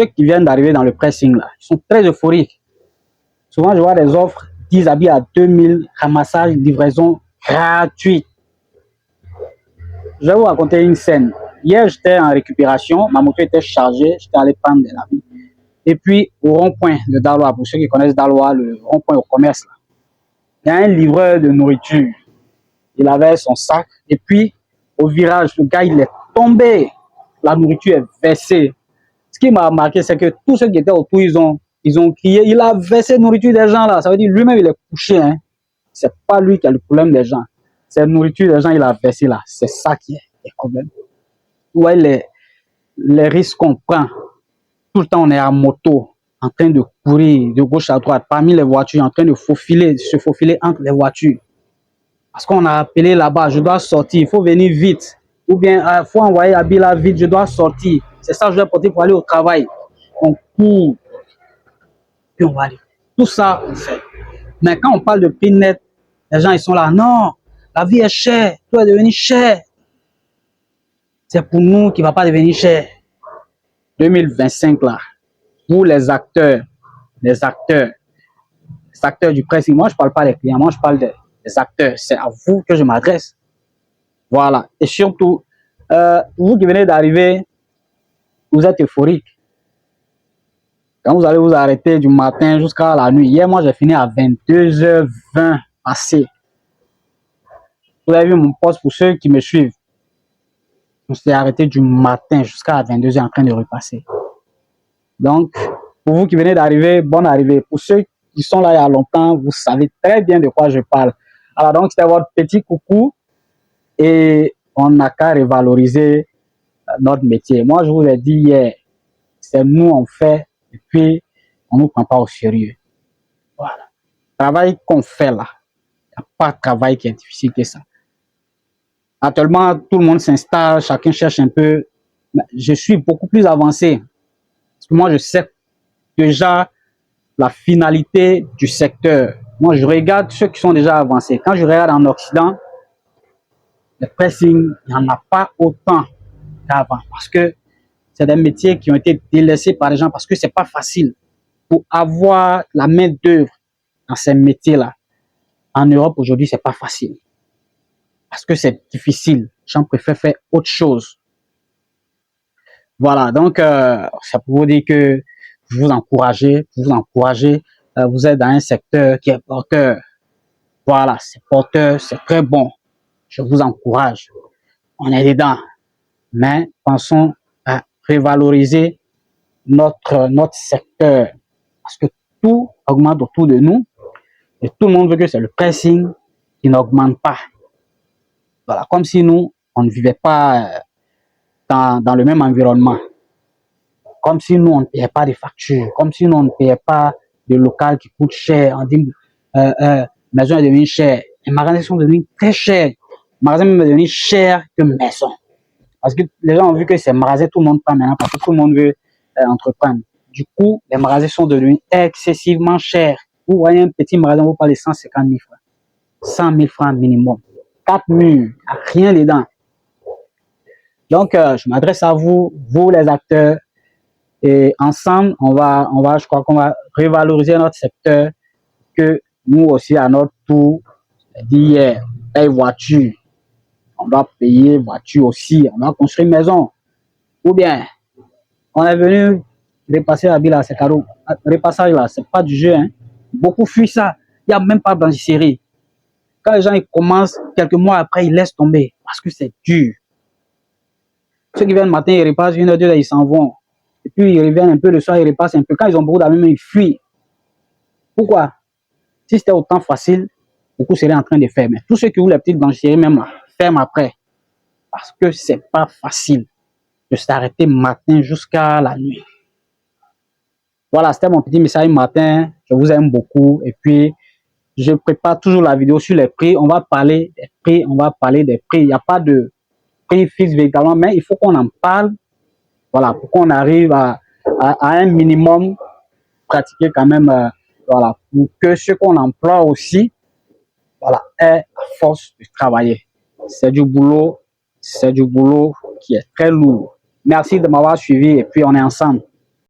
ceux qui viennent d'arriver dans le pressing, là, ils sont très euphoriques. Souvent, je vois des offres, 10 habits à 2000, ramassage, livraison gratuite. Je vais vous raconter une scène. Hier, j'étais en récupération, ma moto était chargée, j'étais allé prendre des habits. Et puis, au rond-point de Daloa, pour ceux qui connaissent Daloa, le rond-point au commerce, là, il y a un livreur de nourriture. Il avait son sac. Et puis, au virage, le gars, il est tombé. La nourriture est versée. Ce qui m'a marqué, c'est que tous ceux qui étaient autour, ils ont crié. Il a versé la nourriture des gens, là. Ça veut dire lui-même, il est couché. Hein. C'est pas lui qui a le problème des gens. C'est la nourriture des gens, il a versé là. C'est ça qui est le problème. Ouais, les risques qu'on prend. Tout le temps, on est à moto, en train de courir de gauche à droite, parmi les voitures, en train de se faufiler entre les voitures. Parce qu'on a appelé là-bas, je dois sortir, il faut venir vite. Ou bien, il faut envoyer Abila vite, je dois sortir. C'est ça que je dois porter pour aller au travail. On court, puis on va aller. Tout ça, on fait. Mais quand on parle de prix net, les gens, ils sont là, non, la vie est chère, tout est devenu cher. C'est pour nous qui ne va pas devenir cher. 2025, là, pour les acteurs du pressing, moi, je ne parle pas des clients, moi, je parle des acteurs. C'est à vous que je m'adresse. Voilà. Et surtout, vous qui venez d'arriver, vous êtes euphorique. Quand vous allez vous arrêter du matin jusqu'à la nuit. Hier, moi, j'ai fini à 22h20 passé. Vous avez vu mon poste pour ceux qui me suivent. On s'est arrêté du matin jusqu'à 22h en train de repasser. Donc, pour vous qui venez d'arriver, bonne arrivée. Pour ceux qui sont là il y a longtemps, vous savez très bien de quoi je parle. Alors donc, c'était votre petit coucou et on n'a qu'à revaloriser notre métier. Moi, je vous ai dit hier, c'est nous on fait et puis on ne nous prend pas au sérieux. Voilà. Le travail qu'on fait là, il n'y a pas de travail qui est difficile que ça. Actuellement, tout le monde s'installe, chacun cherche un peu. Je suis beaucoup plus avancé. Parce que moi, je sais déjà la finalité du secteur. Moi, je regarde ceux qui sont déjà avancés. Quand je regarde en Occident, le pressing, il n'y en a pas autant qu'avant. Parce que c'est des métiers qui ont été délaissés par les gens parce que c'est pas facile. Pour avoir la main d'œuvre dans ces métiers-là, en Europe aujourd'hui, c'est pas facile. Parce que c'est difficile. Les gens préfèrent faire autre chose. Voilà, donc ça pour vous dire que vous encouragez, vous êtes dans un secteur qui est porteur. Voilà, c'est porteur, c'est très bon. Je vous encourage. On est dedans. Mais pensons à revaloriser notre secteur. Parce que tout augmente autour de nous. Et tout le monde veut que c'est le pressing qui n'augmente pas. Voilà, comme si nous, on ne vivait pas dans le même environnement. Comme si nous, on ne payait pas des factures. Comme si nous, on ne payait pas de local qui coûte cher. On dit, maison est devenue chère. Les magasins sont devenus très chers. Les magasins sont devenus chers que maison. Parce que les gens ont vu que ces magasins, tout le monde prend maintenant parce que tout le monde veut entreprendre. Du coup, les magasins sont devenus excessivement chers. Vous voyez un petit magasin, vous parlez 150 000 francs. 100 000 francs minimum. 4 murs, rien dedans. Donc, je m'adresse à vous, vous les acteurs, et ensemble, je crois qu'on va revaloriser notre secteur, que nous aussi, à notre tour, dire, paye voiture, on doit payer voiture aussi, on doit construire une maison. Ou bien, on est venu repasser la ville à ces carreaux. Repassage là, c'est pas du jeu, hein. Beaucoup fuient ça. Il n'y a même pas de blanchisserie. Quand les gens ils commencent, quelques mois après, ils laissent tomber parce que c'est dur. Ceux qui viennent le matin, ils repassent 1 heure, 2 heures, ils s'en vont. Et puis ils reviennent un peu le soir, ils repassent un peu. Quand ils ont beaucoup d'amis, ils fuient. Pourquoi? Si c'était autant facile, beaucoup seraient en train de faire. Mais tous ceux qui ont les petites blanchisseries, même là, ferment après. Parce que c'est pas facile de s'arrêter matin jusqu'à la nuit. Voilà, c'était mon petit message matin. Je vous aime beaucoup. Et puis, je prépare toujours la vidéo sur les prix. On va parler des prix. Il n'y a pas de prix fixe véritablement, mais il faut qu'on en parle. Voilà, pour qu'on arrive à un minimum pratiquer quand même, voilà, pour que ce qu'on emploie aussi, voilà, ait à force de travailler. C'est du boulot qui est très lourd. Merci de m'avoir suivi et puis on est ensemble.